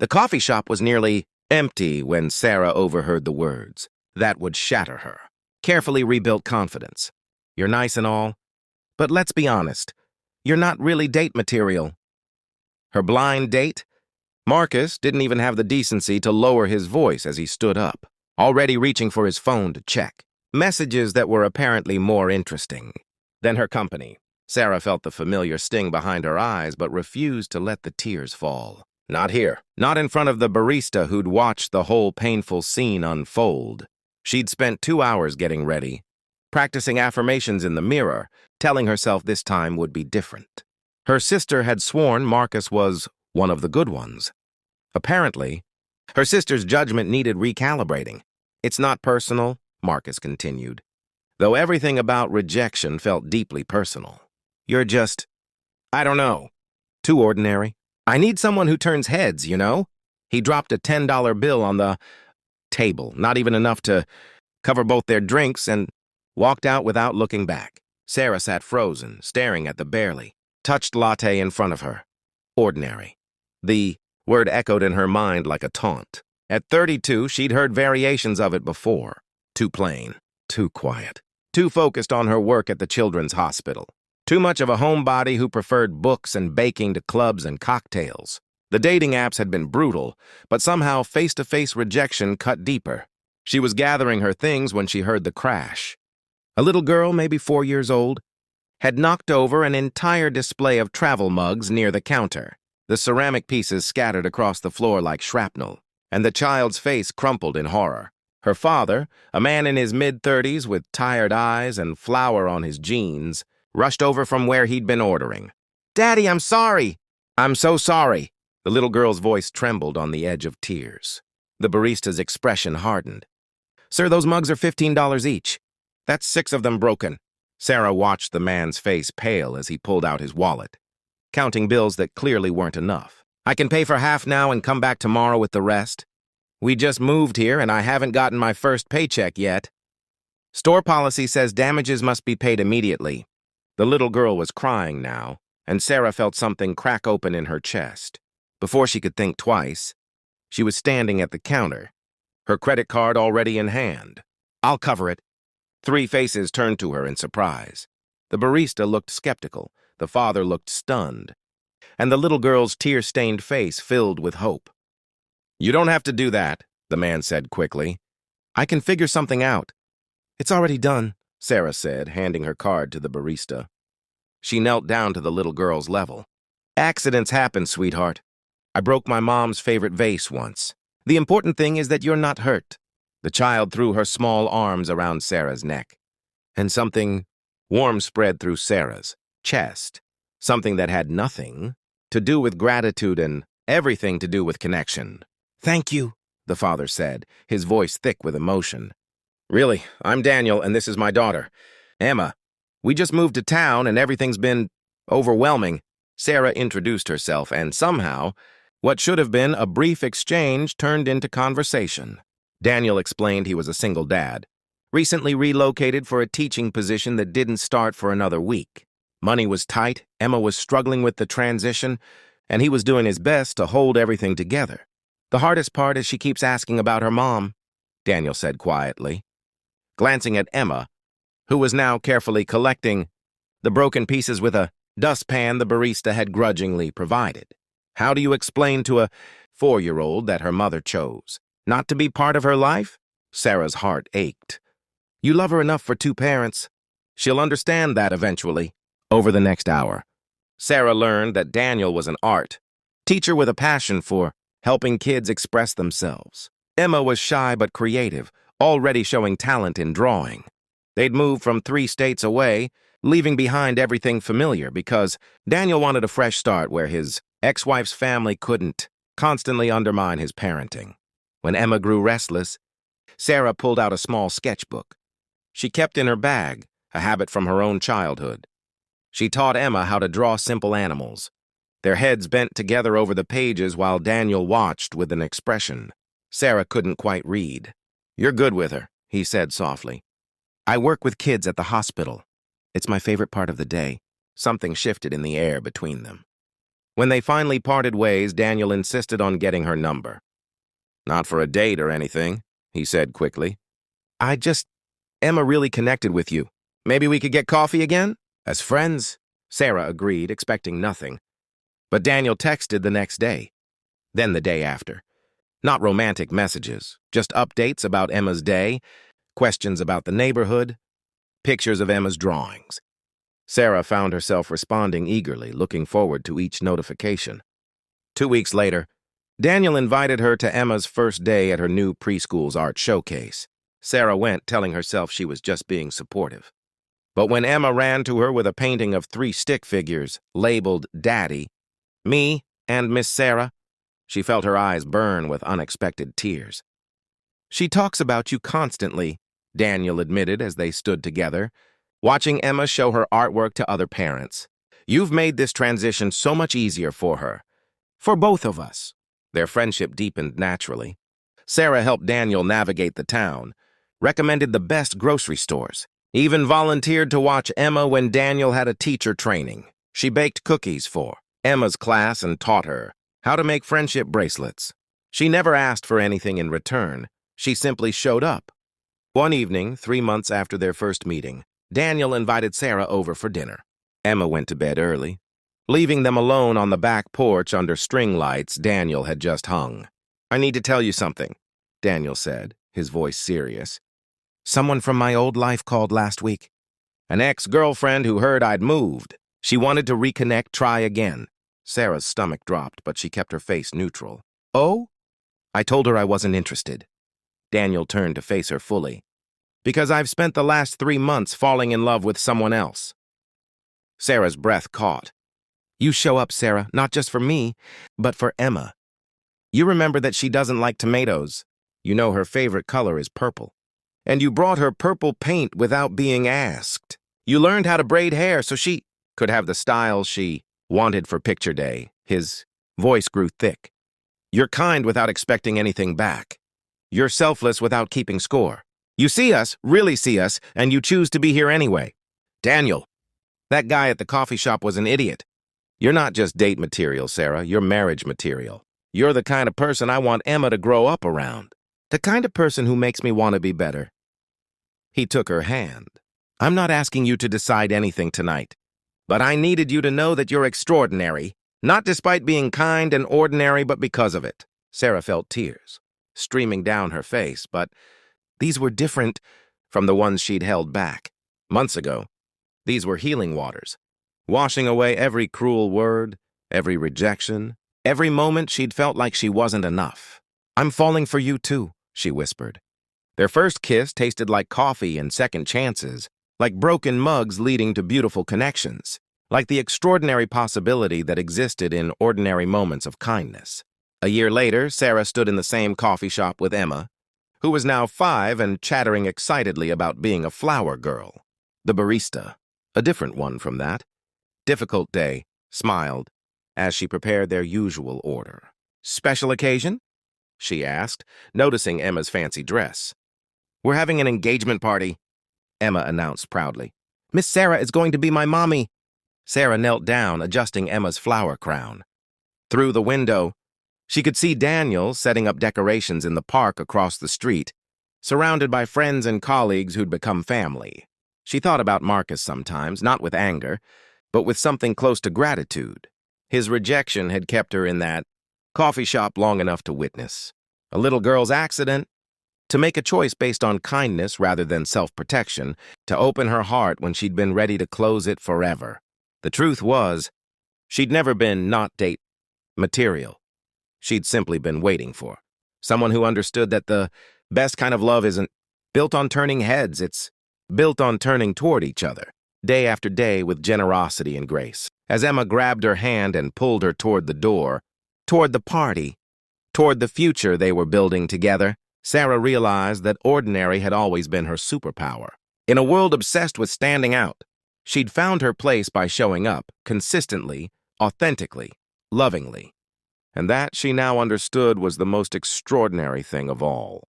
The coffee shop was nearly empty when Sarah overheard the words. That would shatter her. Carefully rebuilt confidence. You're nice and all, but let's be honest. You're not really date material. Her blind date? Marcus didn't even have the decency to lower his voice as he stood up, already reaching for his phone to check. Messages that were apparently more interesting than her company. Sarah felt the familiar sting behind her eyes, but refused to let the tears fall. Not here. Not in front of the barista who'd watched the whole painful scene unfold. She'd spent 2 hours getting ready, practicing affirmations in the mirror, telling herself this time would be different. Her sister had sworn Marcus was one of the good ones. Apparently, her sister's judgment needed recalibrating. It's not personal, Marcus continued, though everything about rejection felt deeply personal. You're just, I don't know, too ordinary. I need someone who turns heads, you know? He dropped a $10 bill on the table, not even enough to cover both their drinks, and walked out without looking back. Sarah sat frozen, staring at the barely touched latte in front of her. Ordinary. The word echoed in her mind like a taunt. At 32, she'd heard variations of it before. Too plain, too quiet, too focused on her work at the children's hospital. Too much of a homebody who preferred books and baking to clubs and cocktails. The dating apps had been brutal, but somehow face-to-face rejection cut deeper. She was gathering her things when she heard the crash. A little girl, maybe 4 years old, had knocked over an entire display of travel mugs near the counter. The ceramic pieces scattered across the floor like shrapnel, and the child's face crumpled in horror. Her father, a man in his mid-30s with tired eyes and flour on his jeans, rushed over from where he'd been ordering. "Daddy, I'm sorry." "I'm so sorry." The little girl's voice trembled on the edge of tears. The barista's expression hardened. "Sir, those mugs are $15 each. That's 6 of them broken." Sarah watched the man's face pale as he pulled out his wallet, counting bills that clearly weren't enough. "I can pay for half now and come back tomorrow with the rest. We just moved here and I haven't gotten my first paycheck yet. Store policy says damages must be paid immediately." The little girl was crying now, and Sarah felt something crack open in her chest. Before she could think twice, she was standing at the counter, her credit card already in hand. "I'll cover it." 3 faces turned to her in surprise. The barista looked skeptical, the father looked stunned, and the little girl's tear-stained face filled with hope. "You don't have to do that," the man said quickly. "I can figure something out." "It's already done," Sarah said, handing her card to the barista. She knelt down to the little girl's level. "Accidents happen, sweetheart. I broke my mom's favorite vase once. The important thing is that you're not hurt." The child threw her small arms around Sarah's neck, and something warm spread through Sarah's chest, something that had nothing to do with gratitude and everything to do with connection. "Thank you," the father said, his voice thick with emotion. "Really, I'm Daniel, and this is my daughter, Emma. We just moved to town, and everything's been overwhelming." Sarah introduced herself, and somehow, what should have been a brief exchange turned into conversation. Daniel explained he was a single dad, recently relocated for a teaching position that didn't start for another week. Money was tight, Emma was struggling with the transition, and he was doing his best to hold everything together. "The hardest part is she keeps asking about her mom," Daniel said quietly, glancing at Emma, who was now carefully collecting the broken pieces with a dustpan the barista had grudgingly provided. How do you explain to a 4-year-old that her mother chose not to be part of her life? Sarah's heart ached. You love her enough for 2 parents. She'll understand that eventually. Over the next hour, Sarah learned that Daniel was an art teacher with a passion for helping kids express themselves. Emma was shy but creative, already showing talent in drawing. They'd moved from 3 states away, leaving behind everything familiar because Daniel wanted a fresh start where his ex-wife's family couldn't constantly undermine his parenting. When Emma grew restless, Sarah pulled out a small sketchbook. She kept in her bag, a habit from her own childhood. She taught Emma how to draw simple animals, their heads bent together over the pages while Daniel watched with an expression Sarah couldn't quite read. "You're good with her," he said softly. "I work with kids at the hospital. It's my favorite part of the day." Something shifted in the air between them. When they finally parted ways, Daniel insisted on getting her number. "Not for a date or anything," he said quickly. Emma really connected with you. Maybe we could get coffee again? As friends?" Sarah agreed, expecting nothing. But Daniel texted the next day, then the day after. Not romantic messages, just updates about Emma's day, questions about the neighborhood, pictures of Emma's drawings. Sarah found herself responding eagerly, looking forward to each notification. 2 weeks later, Daniel invited her to Emma's first day at her new preschool's art showcase. Sarah went, telling herself she was just being supportive. But when Emma ran to her with a painting of 3 stick figures, labeled Daddy, Me, and Miss Sarah, she felt her eyes burn with unexpected tears. "She talks about you constantly," Daniel admitted as they stood together, watching Emma show her artwork to other parents. "You've made this transition so much easier for her. For both of us." Their friendship deepened naturally. Sarah helped Daniel navigate the town, recommended the best grocery stores, even volunteered to watch Emma when Daniel had a teacher training. She baked cookies for Emma's class and taught her how to make friendship bracelets. She never asked for anything in return. She simply showed up. One evening, 3 months after their first meeting, Daniel invited Sarah over for dinner. Emma went to bed early. Leaving them alone on the back porch under string lights Daniel had just hung. "I need to tell you something," Daniel said, his voice serious. "Someone from my old life called last week. An ex-girlfriend who heard I'd moved. She wanted to reconnect, try again." Sarah's stomach dropped, but she kept her face neutral. "Oh?" "I told her I wasn't interested." Daniel turned to face her fully. "Because I've spent the last 3 months falling in love with someone else." Sarah's breath caught. "You show up, Sarah, not just for me, but for Emma. You remember that she doesn't like tomatoes. You know her favorite color is purple. And you brought her purple paint without being asked. You learned how to braid hair so she could have the style she wanted for picture day." His voice grew thick. "You're kind without expecting anything back. You're selfless without keeping score. You see us, really see us, and you choose to be here anyway. Daniel, that guy at the coffee shop was an idiot. You're not just date material, Sarah. You're marriage material. You're the kind of person I want Emma to grow up around. The kind of person who makes me want to be better." He took her hand. "I'm not asking you to decide anything tonight, but I needed you to know that you're extraordinary, not despite being kind and ordinary, but because of it." Sarah felt tears streaming down her face, but these were different from the ones she'd held back. Months ago, these were healing waters, washing away every cruel word, every rejection, every moment she'd felt like she wasn't enough. "I'm falling for you too," she whispered. Their first kiss tasted like coffee and second chances, like broken mugs leading to beautiful connections, like the extraordinary possibility that existed in ordinary moments of kindness. A year later, Sarah stood in the same coffee shop with Emma, who was now 5 and chattering excitedly about being a flower girl. The barista, a different one from that, difficult day, smiled as she prepared their usual order. "Special occasion?" she asked, noticing Emma's fancy dress. "We're having an engagement party," Emma announced proudly. "Miss Sarah is going to be my mommy." Sarah knelt down, adjusting Emma's flower crown. Through the window, she could see Daniel setting up decorations in the park across the street, surrounded by friends and colleagues who'd become family. She thought about Marcus sometimes, not with anger, but with something close to gratitude. His rejection had kept her in that coffee shop long enough to witness a little girl's accident, to make a choice based on kindness rather than self-protection, to open her heart when she'd been ready to close it forever. The truth was, she'd never been not date material. She'd simply been waiting for someone who understood that the best kind of love isn't built on turning heads, it's built on turning toward each other, day after day with generosity and grace. As Emma grabbed her hand and pulled her toward the door, toward the party, toward the future they were building together, Sarah realized that ordinary had always been her superpower. In a world obsessed with standing out, she'd found her place by showing up, consistently, authentically, lovingly. And that, she now understood, was the most extraordinary thing of all.